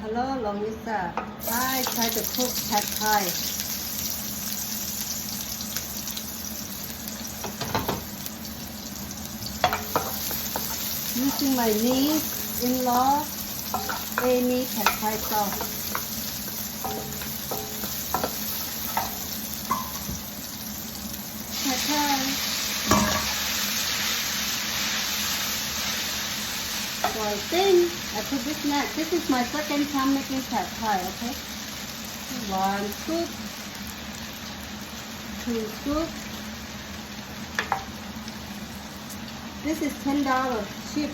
Hello, Longisa. I try to cook pad thai. Using my niece-in-law, Amy pad thai sauce. Pad thai. So I think I put this next. This is my second time making pad thai, okay? 1 scoop, 2 scoops. This is $10 cheap.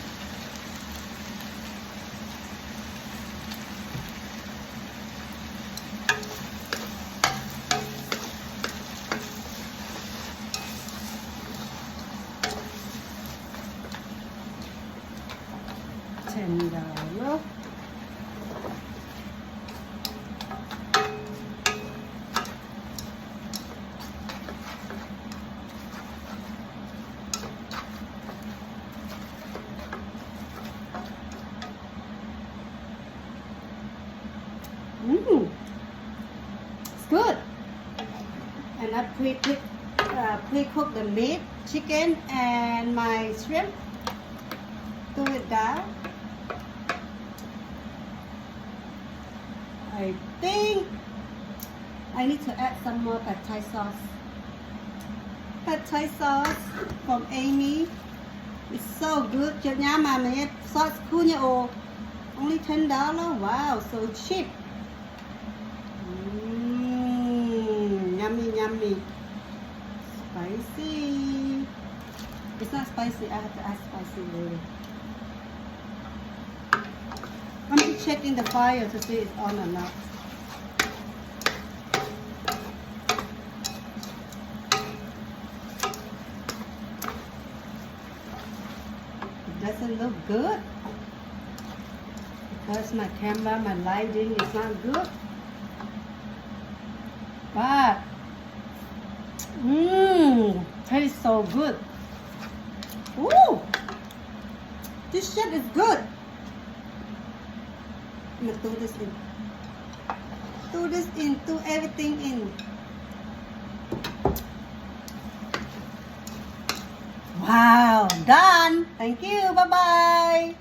$10. It's good. And I pre-cook the meat, chicken, and my shrimp. Do it down. I think I need to add some more pad thai sauce. Pad thai sauce from Amy. It's so good. Sauce only $10. Wow, so cheap. Yummy, yummy. Spicy. It's not spicy. I have to add spicy later. I'm just checking the fire to see it's on or not. It doesn't look good because my camera, my lighting is not good. But tastes so good. Ooh, this shit is good. I'm gonna throw this in. Throw this in. Throw everything in. Wow, done. Thank you. Bye bye.